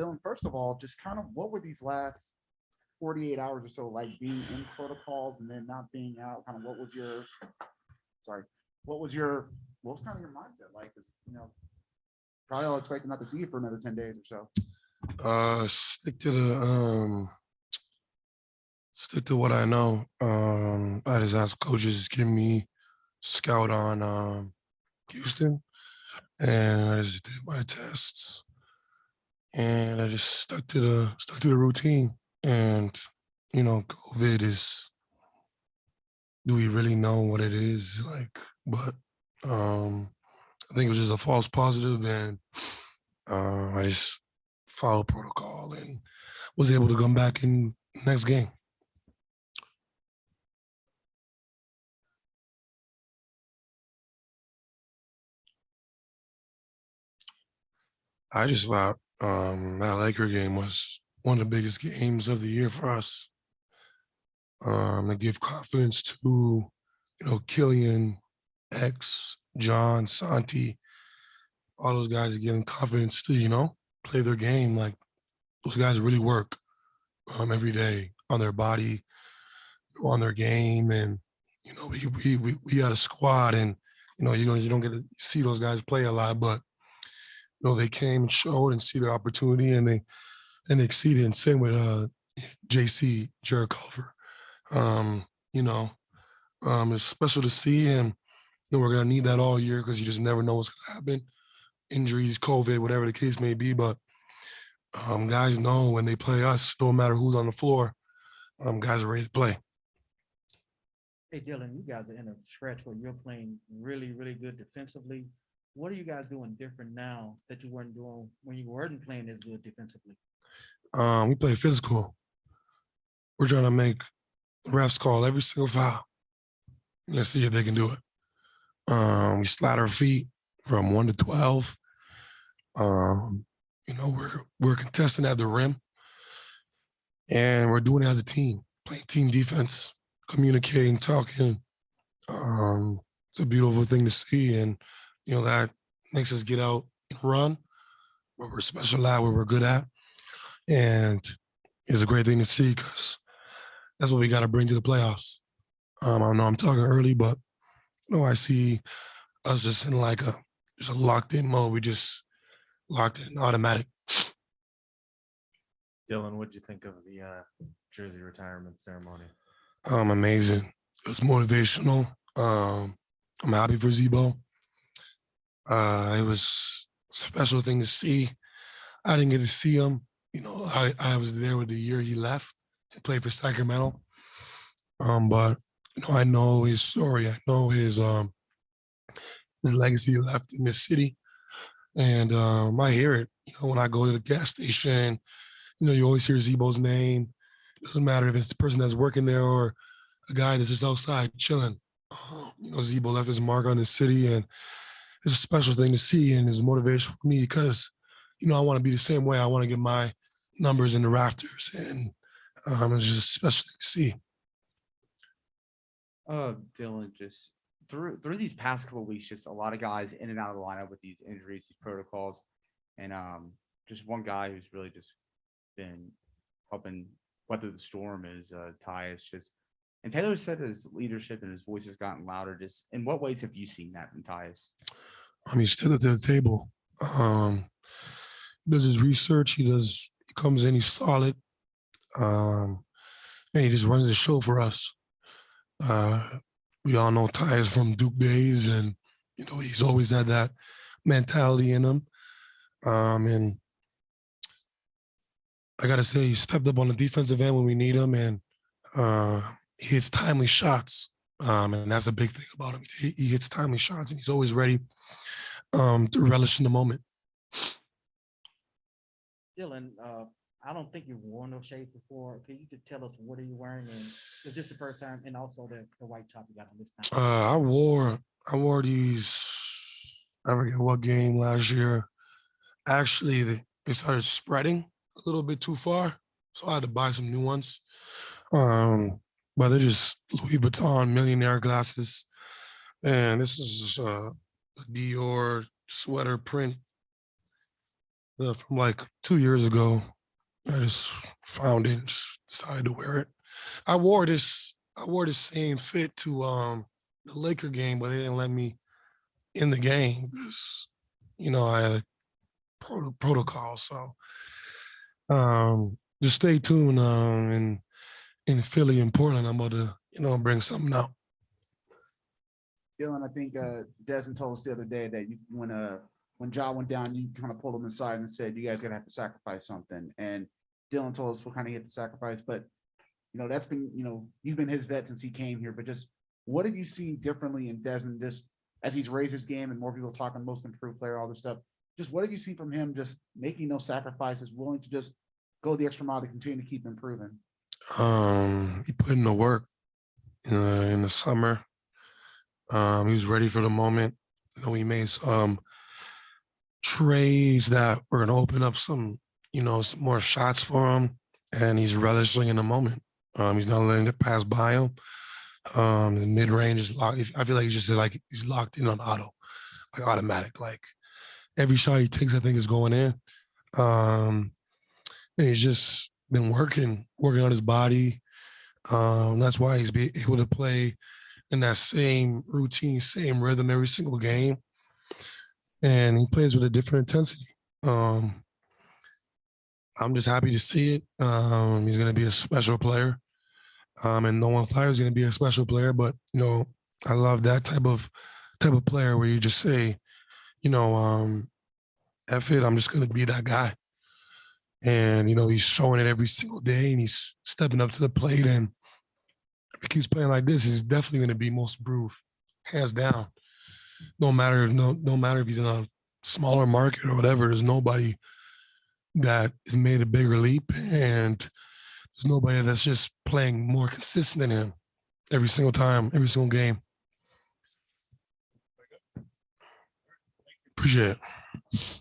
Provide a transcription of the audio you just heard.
Dillon, first of all, just kind of what were these last 48 hours or so like being in protocols and then not being out? Kind of what was your, sorry, what was your, what was kind of your mindset like? Because, probably all expecting not to see you for another 10 days or so. Stick to the stick to what I know. I just asked coaches to give me scout on Houston, and I just did my tests, and I just stuck to the routine. And COVID is. Do we really know what it is like? But I think it was just a false positive, and I just followed protocol and was able to come back in the next game. I just thought that Laker game was one of the biggest games of the year for us. To give confidence to, Killian, X, John, Santi, all those guys are getting confidence to, play their game. Like those guys really work every day on their body, on their game, and we got a squad, and you don't get to see those guys play a lot, but they came and showed and see their opportunity, and they exceeded. And same with JC, Jared Culver. Um, you know, it's special to see, and we're gonna need that all year because you just never know what's gonna happen. Injuries, COVID, whatever the case may be. But guys know when they play us, no matter who's on the floor, guys are ready to play. Hey, Dylan, you guys are in a stretch where you're playing really, really good defensively. What are you guys doing different now that you weren't doing when you weren't playing as good defensively? We play physical. We're trying to make refs call every single foul. Let's see if they can do it. We slide our feet from 1 to 12. We're contesting at the rim, and we're doing it as a team, playing team defense, communicating, talking. It's a beautiful thing to see, and that makes us get out and run what we're special at, what we're good at, and it's a great thing to see because that's what we got to bring to the playoffs. I know I'm talking early, but I see us just in like just a locked in mode. We just locked in automatic. Dylan, what did you think of the jersey retirement ceremony? Amazing. It was motivational. I'm happy for Zebo. It was a special thing to see. I didn't get to see him. I was there with the year he left and played for Sacramento. But I know his story. I know his legacy left in this city, and I hear it. When I go to the gas station, you always hear Zebo's name. It doesn't matter if it's the person that's working there or a guy that's just outside chilling. Zebo left his mark on this city, and it's a special thing to see, and it's motivation for me because, I want to be the same way. I want to get my numbers in the rafters, and it's just a special thing to see. Dylan, just through these past couple of weeks, just a lot of guys in and out of the lineup with these injuries, these protocols, and just one guy who's really just been helping weather the storm is Tyus. And Taylor said his leadership and his voice has gotten louder. Just in what ways have you seen that from Tyus? He's still at the table. He does his research. He comes in, he's solid. And he just runs the show for us. We all know Tyus from Duke days, and he's always had that mentality in him. And I gotta say, he stepped up on the defensive end when we need him, and he hits timely shots. And that's a big thing about him. He hits timely shots, and he's always ready to relish in the moment. Dylan, I don't think you've worn those shades before. Can you just tell us what are you wearing? And is this the first time? And also the white top you got on this time? I wore these. I forget what game last year. Actually, they started spreading a little bit too far, so I had to buy some new ones. But they're just Louis Vuitton millionaire glasses, and this is a Dior sweater print from like 2 years ago. I just found it, and just decided to wear it. I wore this same fit to the Laker game, but they didn't let me in the game because I had a protocol. So just stay tuned. In Philly and Portland, I'm about to bring something out. Dillon, I think Desmond told us the other day that when Ja went down, you kind of pulled him aside and said, "You guys gotta have to sacrifice something." And Dillon told us what kind of hit the sacrifice, but that's been he's been his vet since he came here. But just what have you seen differently in Desmond just as he's raised his game and more people talking most improved player, all this stuff? Just what have you seen from him? Just making no sacrifices, willing to just go the extra mile to continue to keep improving. He put in the work in the summer. He was ready for the moment. He made some trades that were going to open up some more shots for him, and he's relishing in the moment. He's not letting it pass by him. His mid range is locked. I feel like he's locked in on automatic. Like every shot he takes, I think is going in. And he's just been working on his body. That's why he's able to play in that same routine, same rhythm every single game. And he plays with a different intensity. I'm just happy to see it. He's going to be a special player. And no one flyer is going to be a special player, but I love that type of player where you just say, F it, I'm just going to be that guy. And he's showing it every single day, and he's stepping up to the plate. And if he keeps playing like this, he's definitely going to be most improved, hands down. No matter if he's in a smaller market or whatever, there's nobody that has made a bigger leap, and there's nobody that's just playing more consistent than him every single time, every single game. Appreciate it.